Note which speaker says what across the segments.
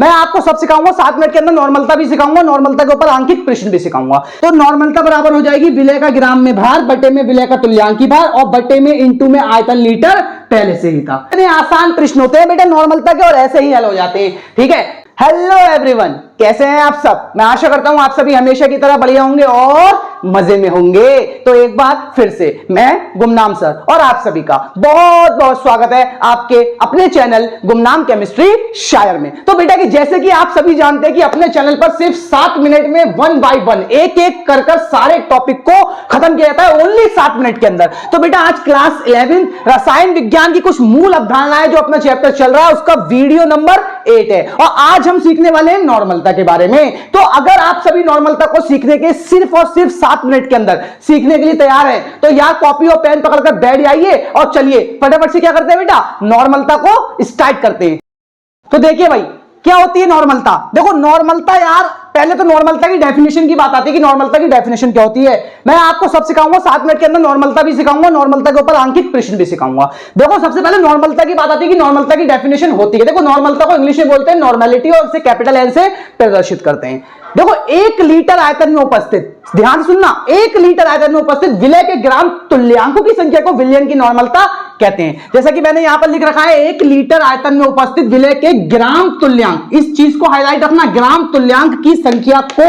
Speaker 1: मैं आपको सब सिखाऊंगा, 7 मिनट के अंदर नॉर्मलता भी सिखाऊंगा, नॉर्मलता के ऊपर अंकित प्रश्न भी सिखाऊंगा। तो नॉर्मलता बराबर हो जाएगी विलय का ग्राम में भार बटे में विलय का तुल्यांकी भार और बटे में इंटू में आयतन लीटर, पहले से ही था। इतने आसान प्रश्न होते हैं बेटा नॉर्मलता के और ऐसे ही हल हो जाते हैं। ठीक है, हेलो एवरीवन, कैसे हैं आप सब? मैं आशा करता हूं आप सभी हमेशा की तरह बढ़िया होंगे और मजे में होंगे। तो एक बार फिर से मैं गुमनाम सर और आप सभी का बहुत बहुत स्वागत है आपके अपने चैनल गुमनाम केमिस्ट्री शायर में। तो बेटा कि जैसे कि आप सभी जानते हैं कि अपने चैनल पर सिर्फ 7 मिनट में 1 बाय 1 एक एक कर सारे टॉपिक को खत्म किया जाता है ओनली 7 मिनट के अंदर। तो बेटा आज क्लास 11 रसायन विज्ञान की कुछ मूल अवधारणाएं जो अपना चैप्टर चल रहा है उसका वीडियो नंबर 8 है और आज हम सीखने वाले हैं नॉर्मलता के बारे में। तो अगर आप सभी नॉर्मलता को सीखने के सिर्फ और सिर्फ 7 मिनट के अंदर सीखने के लिए तैयार हैं तो यार कॉपी और पेन पकड़कर बैठ जाइए और चलिए फटाफट से क्या करते हैं बेटा नॉर्मलता को स्टार्ट करते हैं। तो देखिए भाई क्या होती है नॉर्मलता। देखो नॉर्मलता यार पहले तो नॉर्मलता की डेफिनेशन की बात आती है कि नॉर्मलता की डेफिनेशन क्या होती है। मैं आपको सब सिखाऊंगा, 7 मिनट के अंदर नॉर्मलता भी सिखाऊंगा, नॉर्मलता के ऊपर अंकित प्रश्न भी सिखाऊंगा। देखो सबसे पहले नॉर्मलता की बात आती है कि नॉर्मलता की डेफिनेशन होती है। देखो नॉर्मलता को इंग्लिश में बोलते हैं नॉर्मेलिटी और इसे कैपिटल एन से प्रदर्शित करते हैं। देखो 1 लीटर आयतन में उपस्थित, ध्यान सुनना, 1 लीटर आयतन में उपस्थित विलय के ग्राम तुल्यांकों की संख्या को विलयन की नॉर्मलता कहते हैं। जैसा कि मैंने यहां पर लिख रखा है 1 लीटर आयतन में उपस्थित विलय के ग्राम तुल्यांक, इस चीज को हाईलाइट रखना, ग्राम तुल्यांक की संख्या को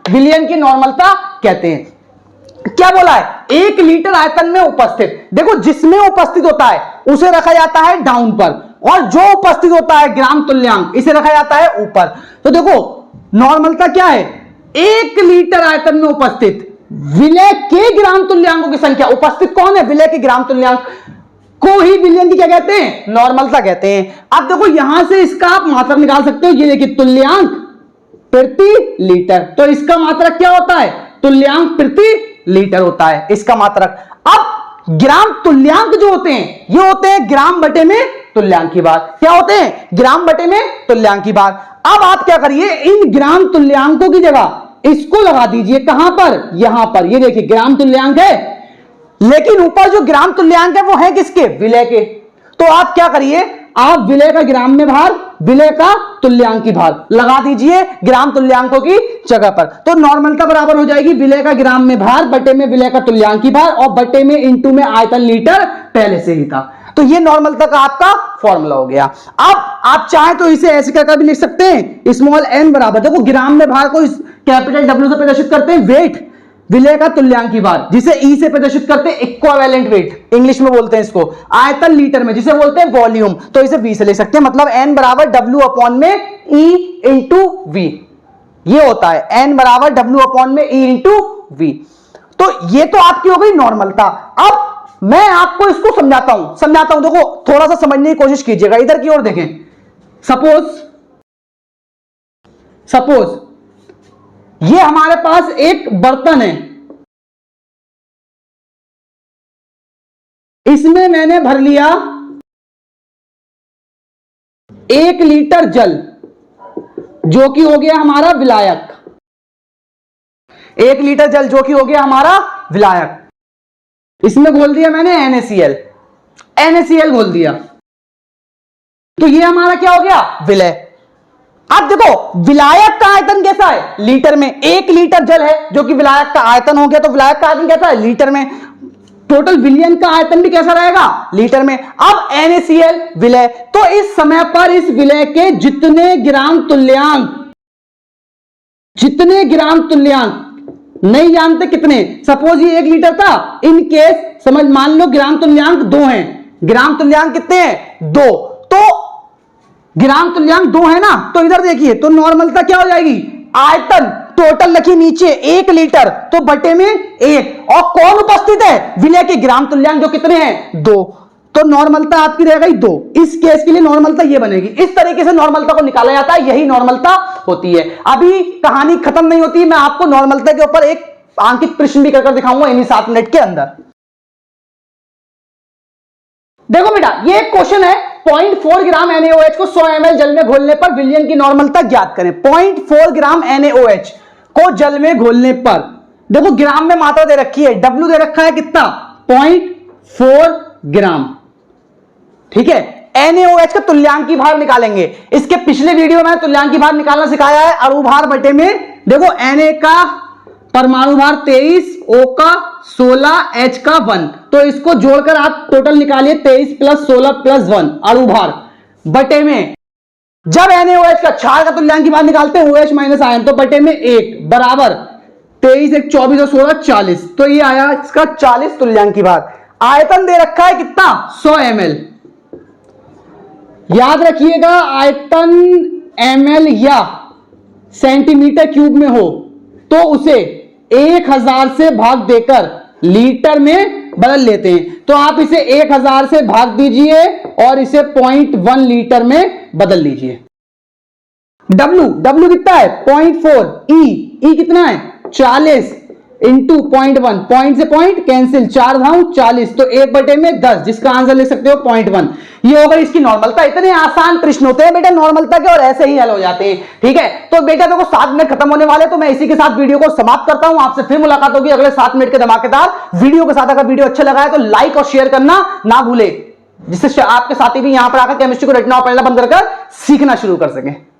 Speaker 1: विलयन की नॉर्मलता कहते हैं। क्या बोला है? 1 लीटर आयतन में उपस्थित। देखो जिसमें उपस्थित होता है उसे रखा जाता है डाउन पर और जो उपस्थित होता है ग्राम तुल्यांक इसे रखा जाता है ऊपर। तो देखो नॉर्मलता क्या है? 1 लीटर आयतन में उपस्थित विलय के ग्राम तुल्यांकों की संख्या, उपस्थित कौन है? विलय के ग्राम तुल्यांक को ही विलयन की क्या कहते हैं? नॉर्मलता कहते हैं। अब देखो यहां से इसका आप मात्रक निकाल सकते हो, ये देखिए तुल्यांक प्रति लीटर, तो इसका मात्रक क्या होता है? तुल्यांक प्रति लीटर होता है इसका मात्रक। अब ग्राम तुल्यांक जो होते हैं ये होते हैं ग्राम बटे में तुल्यांक की बार। क्या होते हैं? ग्राम बटे में तुल्यांक की बार। अब आप क्या करिए, इन ग्राम तुल्यांकों की जगह इसको लगा दीजिए, कहां पर? यहां पर। ये देखिए ग्राम तुल्यांक है, लेकिन ऊपर जो ग्राम तुल्यांक है वो है किसके? विलय के। तो आप क्या करिए, आप विलय का ग्राम में भार, विलय का तुल्यांक की भार लगा दीजिए ग्राम तुल्यांकों की जगह पर। तो नॉर्मलता बराबर हो जाएगी विलय का ग्राम में भार बटे में विलय का तुल्यांक की भार और बटे में इंटू में आयतन लीटर, पहले से ही था। तो ये नॉर्मलता का आपका फॉर्मूला हो गया। अब आप चाहे तो इसे ऐसे करके भी लिख सकते हैं, स्मॉल n बराबर, देखो ग्राम में भार को कैपिटल W से प्रदर्शित करते हैं वेट, विलय का तुल्यांक की भार जिसे E से प्रदर्शित करते हैं इक्विवेलेंट वेट, इंग्लिश में बोलते हैं इसको, आयतन लीटर में जिसे बोलते हैं वॉल्यूम, तो इसे V से लिख सकते हैं। मतलब n बराबर W अपॉन में E इंटू V, ये होता है n बराबर W अपॉन में E इंटू V। तो ये तो आपकी हो गई नॉर्मलता। अब मैं आपको इसको समझाता हूं। देखो थोड़ा सा समझने की कोशिश कीजिएगा, इधर की ओर देखें। सपोज ये हमारे पास एक बर्तन है, इसमें मैंने भर लिया 1 लीटर जल जो कि हो गया हमारा विलायक, 1 लीटर जल जो कि हो गया हमारा विलायक। इसमें घोल दिया मैंने NaCl घोल दिया, तो ये हमारा क्या हो गया? विलय। अब देखो विलायक का आयतन कैसा है? लीटर में। 1 लीटर जल है जो कि विलायक का आयतन हो गया, तो विलायक का आयतन कैसा है? लीटर में। टोटल विलयन का आयतन भी कैसा रहेगा? लीटर में। अब NaCl विलय, तो इस समय पर इस विलय के जितने ग्राम तुल्यांक नहीं जानते कितने, सपोज ये 1 लीटर था, इन केस समझ मान लो ग्राम तुल्यांक 2 हैं। ग्राम तुल्यांक कितने हैं? 2। तो ग्राम तुल्यांक 2 है ना, तो इधर देखिए, तो नॉर्मलता क्या हो जाएगी? आयतन टोटल रखी नीचे 1 लीटर तो बटे में 1, और कौन उपस्थित है? विलय के ग्राम तुल्यांक जो कितने हैं? 2। तो नॉर्मलता आपकी रह गई 2। इस केस के लिए नॉर्मलता ये बनेगी। इस तरीके से नॉर्मलता को निकाला जाता है, यही नॉर्मलता होती है। अभी कहानी खत्म नहीं होती, मैं आपको नॉर्मलता के ऊपर एक अंकित प्रश्न भी कर दिखाऊंगा इन्हीं 7 मिनट के अंदर। देखो बेटा ये एक क्वेश्चन है, 0.4 ग्राम NaOH को 100 ml जल में घोलने पर विलयन की नॉर्मलता ज्ञात करें। 0.4 ग्राम NaOH को जल में घोलने पर, देखो ग्राम में मात्रा दे रखी है, W दे रखा है कितना? 0.4 ग्राम। ठीक है, NaOH का तुल्यांकी भार निकालेंगे। इसके पिछले वीडियो में तुल्यांकी भार निकालना सिखाया है। अणु भार बटे में देखो Na का परमाणु भार 23, O का 16, H का 1, तो इसको जोड़कर आप टोटल निकालिए 23 + 16 + 1 अणु भार बटे में। जब NaOH का क्षार का तुल्यांकी भार निकालते हैं OH माइनस आयन, तो बटे में 1 बराबर 23 1 24 और 16 40, तो ये आया इसका 40 तुल्यांकी भार। आयतन दे रखा है कितना 100 ml। याद रखिएगा आयतन ml या सेंटीमीटर क्यूब में हो तो उसे 1000 से भाग देकर लीटर में बदल लेते हैं। तो आप इसे 1000 से भाग दीजिए और इसे 0.1 लीटर में बदल लीजिए। W कितना है 0.4, E कितना है 40 इंटू 0.1, पॉइंट से पॉइंट कैंसिल, 4 धाऊ 40, तो 1 बटे में 10, जिसका आंसर लिख सकते हो 0.1। ये होगा इसकी नॉर्मलता। इतने आसान प्रश्न होते हैं बेटा नॉर्मलता के, और ऐसे ही हल हो जाते हैं। ठीक है, तो बेटा देखो 7 मिनट खत्म होने वाले, तो मैं इसी के साथ वीडियो को समाप्त करता हूं। आपसे फिर मुलाकात होगी अगले 7 मिनट के धमाकेदार वीडियो के साथ। अगर वीडियो अच्छा लगा है तो लाइक और शेयर करना ना भूले, जिससे आपके साथी भी यहां पर आकर केमिस्ट्री को रटना और पढ़ना बंद कर सीखना शुरू कर सके।